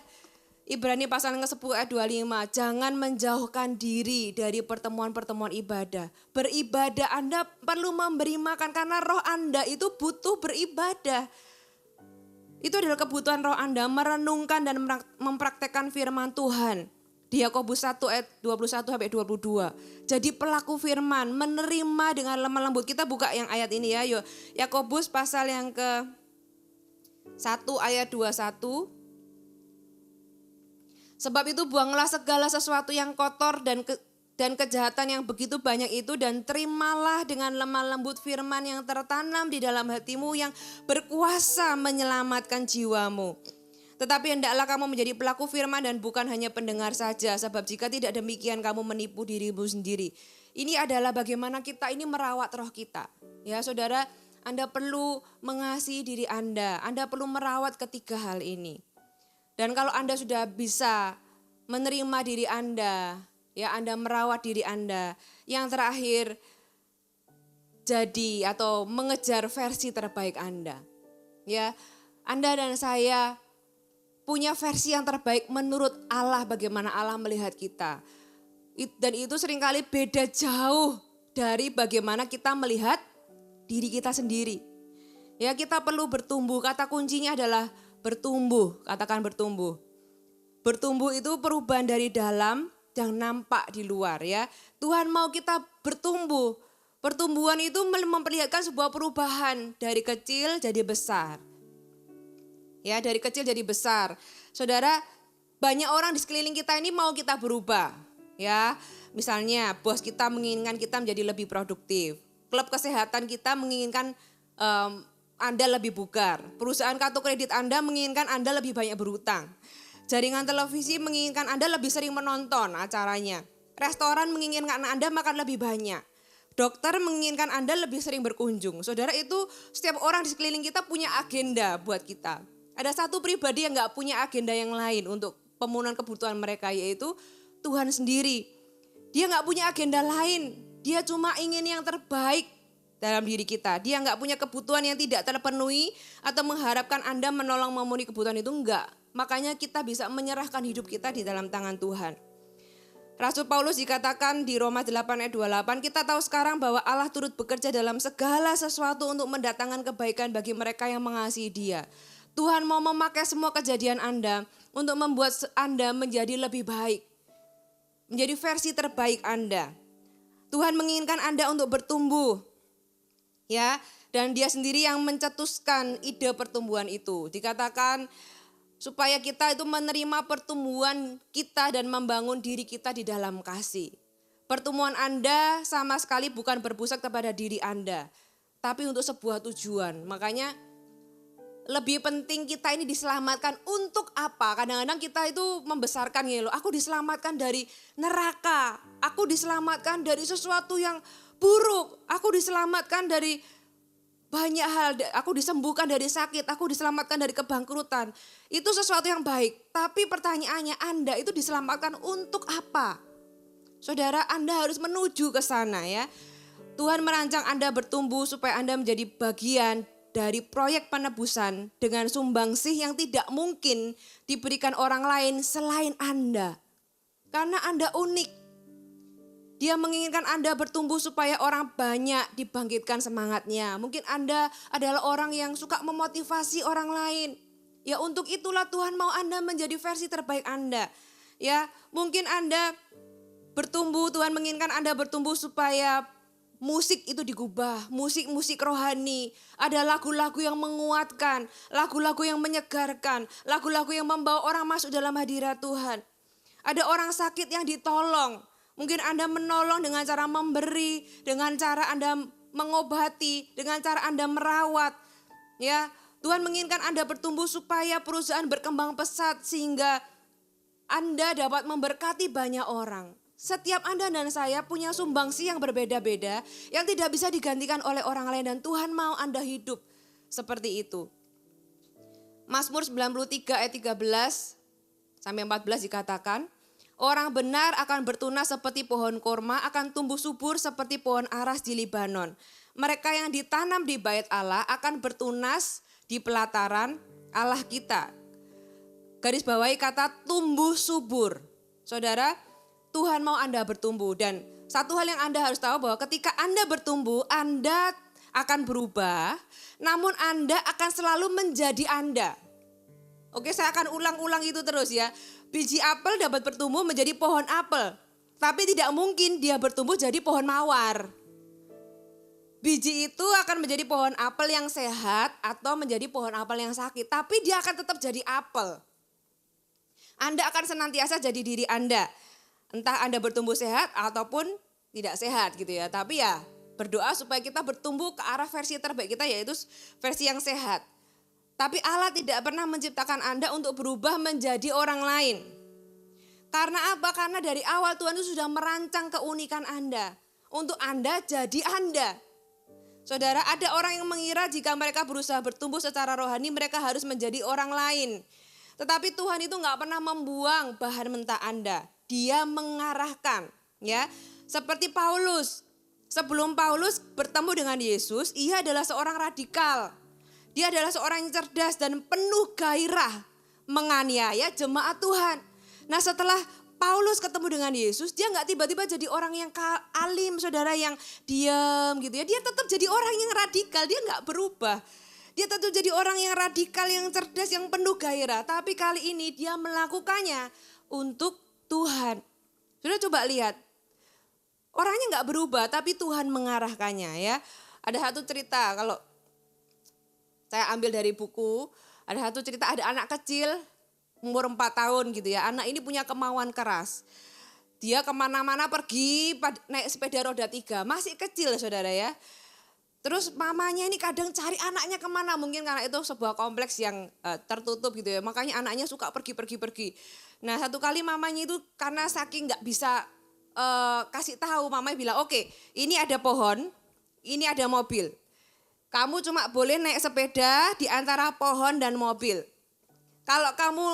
Ibrani pasal ke-10 ayat 25, jangan menjauhkan diri dari pertemuan-pertemuan ibadah. Beribadah, Anda perlu memberi makan karena roh Anda itu butuh beribadah. Itu adalah kebutuhan roh Anda merenungkan dan mempraktekkan firman Tuhan. Di Yakobus 1 ayat 21 sampai 22. Jadi pelaku firman, menerima dengan lemah lembut. Kita buka yang ayat ini ya. Yuk. Yakobus pasal yang ke 1 ayat 21. Sebab itu buanglah segala sesuatu yang kotor dan kejahatan yang begitu banyak itu, dan terimalah dengan lemah lembut firman yang tertanam di dalam hatimu yang berkuasa menyelamatkan jiwamu. Tetapi hendaklah kamu menjadi pelaku firman dan bukan hanya pendengar saja, sebab jika tidak demikian kamu menipu dirimu sendiri. Ini adalah bagaimana kita ini merawat roh kita. Ya saudara, Anda perlu mengasihi diri Anda perlu merawat ketiga hal ini. Dan kalau Anda sudah bisa menerima diri Anda, ya Anda merawat diri Anda. Yang terakhir, jadi atau mengejar versi terbaik Anda. Ya, Anda dan saya punya versi yang terbaik menurut Allah, bagaimana Allah melihat kita. Dan itu seringkali beda jauh dari bagaimana kita melihat diri kita sendiri. Ya, kita perlu bertumbuh, kata kuncinya adalah bertumbuh, katakan bertumbuh. Bertumbuh itu perubahan dari dalam yang nampak di luar ya. Tuhan mau kita bertumbuh. Pertumbuhan itu memperlihatkan sebuah perubahan dari kecil jadi besar. Ya, dari kecil jadi besar. Saudara, banyak orang di sekeliling kita ini mau kita berubah. Ya, misalnya bos kita menginginkan kita menjadi lebih produktif. Klub kesehatan kita menginginkan Anda lebih bugar. Perusahaan kartu kredit Anda menginginkan Anda lebih banyak berutang. Jaringan televisi menginginkan Anda lebih sering menonton acaranya. Restoran menginginkan Anda makan lebih banyak. Dokter menginginkan Anda lebih sering berkunjung. Saudara, itu setiap orang di sekeliling kita punya agenda buat kita. Ada satu pribadi yang gak punya agenda yang lain untuk pemenuhan kebutuhan mereka, yaitu Tuhan sendiri. Dia gak punya agenda lain. Dia cuma ingin yang terbaik dalam diri kita. Dia gak punya kebutuhan yang tidak terpenuhi atau mengharapkan Anda menolong memenuhi kebutuhan itu, enggak. Makanya kita bisa menyerahkan hidup kita di dalam tangan Tuhan. Rasul Paulus dikatakan di Roma 8 ayat 28, kita tahu sekarang bahwa Allah turut bekerja dalam segala sesuatu untuk mendatangkan kebaikan bagi mereka yang mengasihi Dia. Tuhan mau memakai semua kejadian Anda untuk membuat Anda menjadi lebih baik. Menjadi versi terbaik Anda. Tuhan menginginkan Anda untuk bertumbuh. Ya, dan Dia sendiri yang mencetuskan ide pertumbuhan itu. Dikatakan supaya kita itu menerima pertumbuhan kita dan membangun diri kita di dalam kasih. Pertumbuhan Anda sama sekali bukan berpusat kepada diri Anda, tapi untuk sebuah tujuan. Makanya lebih penting kita ini diselamatkan untuk apa? Kadang-kadang kita itu membesarkan gitu loh. Aku diselamatkan dari neraka. Aku diselamatkan dari sesuatu yang buruk. Aku diselamatkan dari banyak hal. Aku disembuhkan dari sakit. Aku diselamatkan dari kebangkrutan. Itu sesuatu yang baik. Tapi pertanyaannya, Anda itu diselamatkan untuk apa? Saudara, Anda harus menuju ke sana ya. Tuhan merancang Anda bertumbuh supaya Anda menjadi bagian dari proyek penebusan dengan sumbangsih yang tidak mungkin diberikan orang lain selain Anda. Karena Anda unik. Dia menginginkan Anda bertumbuh supaya orang banyak dibangkitkan semangatnya. Mungkin Anda adalah orang yang suka memotivasi orang lain. Ya, untuk itulah Tuhan mau Anda menjadi versi terbaik Anda. Ya, mungkin Anda bertumbuh, Tuhan menginginkan Anda bertumbuh supaya musik itu digubah, musik-musik rohani. Ada lagu-lagu yang menguatkan, lagu-lagu yang menyegarkan, lagu-lagu yang membawa orang masuk dalam hadirat Tuhan. Ada orang sakit yang ditolong. Mungkin Anda menolong dengan cara memberi, dengan cara Anda mengobati, dengan cara Anda merawat. Ya, Tuhan menginginkan Anda bertumbuh supaya perusahaan berkembang pesat sehingga Anda dapat memberkati banyak orang. Setiap Anda dan saya punya sumbangsi yang berbeda-beda yang tidak bisa digantikan oleh orang lain dan Tuhan mau Anda hidup seperti itu. Mazmur 93 ayat 13 sampai 14 dikatakan, orang benar akan bertunas seperti pohon korma, akan tumbuh subur seperti pohon aras di Libanon. Mereka yang ditanam di bait Allah akan bertunas di pelataran Allah kita. Garis bawahi kata tumbuh subur. Saudara, Tuhan mau Anda bertumbuh, dan satu hal yang Anda harus tahu bahwa ketika Anda bertumbuh, Anda akan berubah, namun Anda akan selalu menjadi Anda. Oke, saya akan ulang-ulang itu terus ya. Biji apel dapat bertumbuh menjadi pohon apel. Tapi tidak mungkin dia bertumbuh jadi pohon mawar. Biji itu akan menjadi pohon apel yang sehat atau menjadi pohon apel yang sakit. Tapi dia akan tetap jadi apel. Anda akan senantiasa jadi diri Anda. Entah Anda bertumbuh sehat ataupun tidak sehat gitu ya. Tapi ya berdoa supaya kita bertumbuh ke arah versi terbaik kita, yaitu versi yang sehat. Tapi Allah tidak pernah menciptakan Anda untuk berubah menjadi orang lain. Karena apa? Karena dari awal Tuhan itu sudah merancang keunikan Anda. Untuk Anda jadi Anda. Saudara, ada orang yang mengira jika mereka berusaha bertumbuh secara rohani, mereka harus menjadi orang lain. Tetapi Tuhan itu gak pernah membuang bahan mentah Anda. Dia mengarahkan. Ya, seperti Paulus. Sebelum Paulus bertemu dengan Yesus, ia adalah seorang radikal. Dia adalah seorang yang cerdas dan penuh gairah menganiaya jemaat Tuhan. Nah, setelah Paulus ketemu dengan Yesus, dia nggak tiba-tiba jadi orang yang alim, saudara, yang diam gitu ya. Dia tetap jadi orang yang radikal, dia nggak berubah. Dia tetap jadi orang yang radikal, yang cerdas, yang penuh gairah. Tapi kali ini dia melakukannya untuk Tuhan. Sudah coba lihat, orangnya nggak berubah, tapi Tuhan mengarahkannya ya. Ada satu cerita, kalau saya ambil dari buku, ada satu cerita, ada anak kecil umur 4 tahun gitu ya. Anak ini punya kemauan keras. Dia kemana-mana pergi naik sepeda roda 3, masih kecil saudara ya. Terus mamanya ini kadang cari anaknya kemana, mungkin karena itu sebuah kompleks yang tertutup gitu ya. Makanya anaknya suka pergi. Nah, satu kali mamanya itu karena saking gak bisa kasih tahu, mamanya bilang, oke, ini ada pohon, ini ada mobil. Kamu cuma boleh naik sepeda di antara pohon dan mobil. Kalau kamu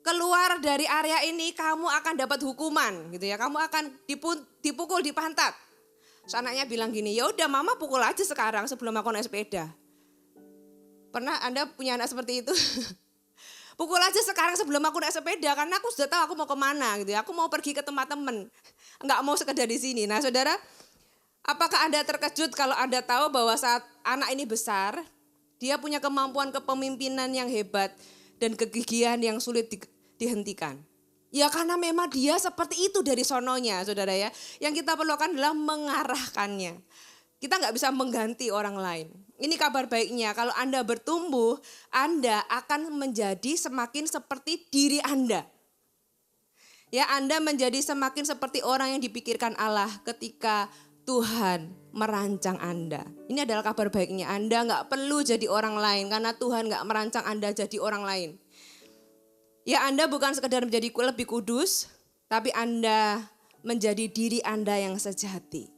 keluar dari area ini, kamu akan dapat hukuman gitu ya. Kamu akan dipukul di pantat. Terus anaknya bilang gini, ya udah mama pukul aja sekarang sebelum aku naik sepeda. Pernah Anda punya anak seperti itu? Pukul aja sekarang sebelum aku naik sepeda, karena aku sudah tahu aku mau kemana gitu ya. Aku mau pergi ke tempat temen, nggak mau sekedar di sini. Nah saudara, apakah Anda terkejut kalau Anda tahu bahwa saat anak ini besar, dia punya kemampuan kepemimpinan yang hebat dan kegigihan yang sulit dihentikan? Ya karena memang dia seperti itu dari sononya saudara ya. Yang kita perlukan adalah mengarahkannya. Kita nggak bisa mengganti orang lain. Ini kabar baiknya, kalau Anda bertumbuh, Anda akan menjadi semakin seperti diri Anda. Ya, Anda menjadi semakin seperti orang yang dipikirkan Allah ketika Tuhan merancang Anda. Ini adalah kabar baiknya, Anda nggak perlu jadi orang lain karena Tuhan nggak merancang Anda jadi orang lain. Ya, Anda bukan sekedar menjadi lebih kudus, tapi Anda menjadi diri Anda yang sejati.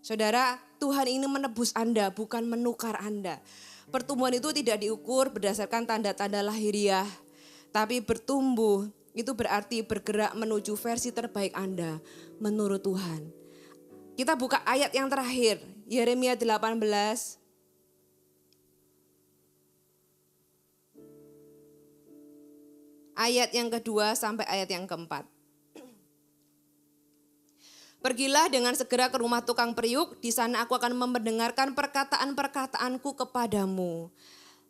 Saudara, Tuhan ini menebus Anda, bukan menukar Anda. Pertumbuhan itu tidak diukur berdasarkan tanda-tanda lahiriah, tapi bertumbuh itu berarti bergerak menuju versi terbaik Anda menurut Tuhan. Kita buka ayat yang terakhir, Yeremia 18. Ayat yang kedua sampai ayat yang keempat. Pergilah dengan segera ke rumah tukang periuk, di sana aku akan mendengarkan perkataan-perkataanku kepadamu.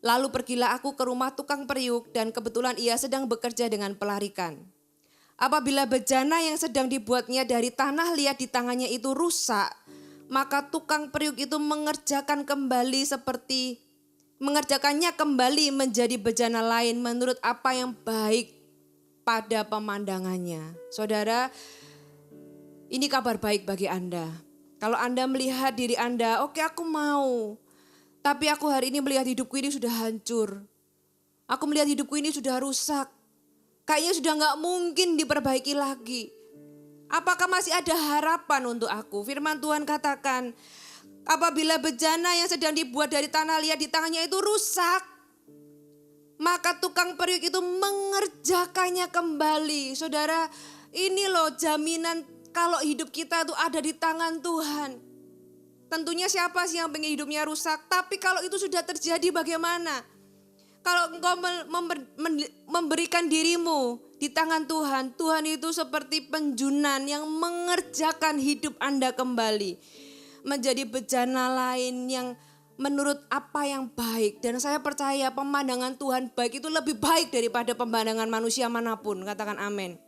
Lalu pergilah aku ke rumah tukang periuk dan kebetulan ia sedang bekerja dengan pelarikan. Apabila bejana yang sedang dibuatnya dari tanah liat di tangannya itu rusak, maka tukang periuk itu mengerjakannya kembali menjadi bejana lain menurut apa yang baik pada pemandangannya. Saudara, ini kabar baik bagi Anda. Kalau Anda melihat diri Anda, oke aku mau. Tapi aku hari ini melihat hidupku ini sudah hancur. Aku melihat hidupku ini sudah rusak. Kayaknya sudah gak mungkin diperbaiki lagi. Apakah masih ada harapan untuk aku? Firman Tuhan katakan, apabila bejana yang sedang dibuat dari tanah liat di tangannya itu rusak, maka tukang periuk itu mengerjakannya kembali. Saudara, ini loh jaminan kalau hidup kita itu ada di tangan Tuhan. Tentunya siapa sih yang pengen hidupnya rusak? Tapi kalau itu sudah terjadi bagaimana? Kalau engkau memberikan dirimu di tangan Tuhan, Tuhan itu seperti penjunan yang mengerjakan hidup Anda kembali. Menjadi bejana lain yang menurut apa yang baik. Dan saya percaya pemandangan Tuhan baik itu lebih baik daripada pemandangan manusia manapun. Katakan amin.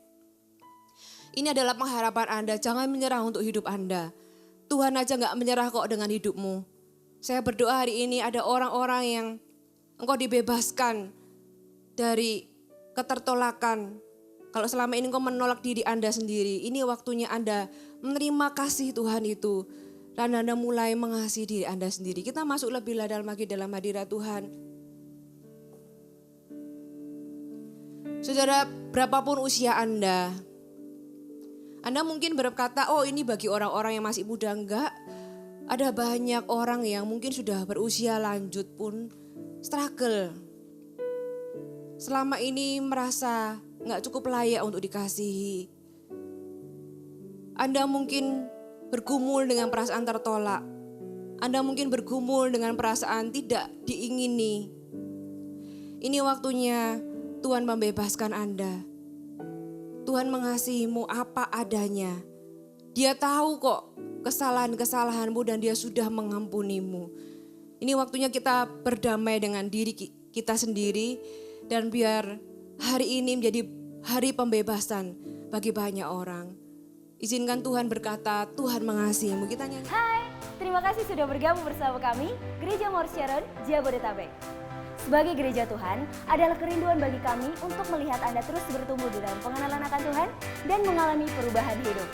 Ini adalah pengharapan Anda, jangan menyerah untuk hidup Anda. Tuhan aja gak menyerah kok dengan hidupmu. Saya berdoa hari ini ada orang-orang yang engkau dibebaskan dari ketertolakan. Kalau selama ini engkau menolak diri Anda sendiri, ini waktunya Anda menerima kasih Tuhan itu. Dan Anda mulai mengasihi diri Anda sendiri. Kita masuk lebih dalam lagi dalam hadirat Tuhan. Saudara, berapapun usia Anda mungkin berkata, oh ini bagi orang-orang yang masih muda. Enggak, ada banyak orang yang mungkin sudah berusia lanjut pun struggle. Selama ini merasa gak cukup layak untuk dikasihi. Anda mungkin bergumul dengan perasaan tertolak. Anda mungkin bergumul dengan perasaan tidak diingini. Ini waktunya Tuhan membebaskan Anda. Tuhan mengasihimu apa adanya. Dia tahu kok kesalahan-kesalahanmu dan dia sudah mengampunimu. Ini waktunya kita berdamai dengan diri kita sendiri dan biar hari ini menjadi hari pembebasan bagi banyak orang. Izinkan Tuhan berkata, Tuhan mengasihimu. Kita nyanyi. Hai, terima kasih sudah bergabung bersama kami, Gereja Mount Sharon, Jabodetabek. Sebagai gereja Tuhan, adalah kerinduan bagi kami untuk melihat Anda terus bertumbuh di dalam pengenalan akan Tuhan dan mengalami perubahan hidup.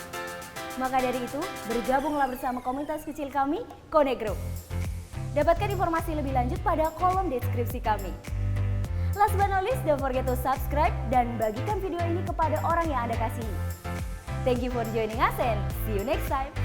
Maka dari itu, bergabunglah bersama komunitas kecil kami, Connect Group. Dapatkan informasi lebih lanjut pada kolom deskripsi kami. Last but not least, don't forget to subscribe dan bagikan video ini kepada orang yang Anda kasihi. Thank you for joining us and see you next time.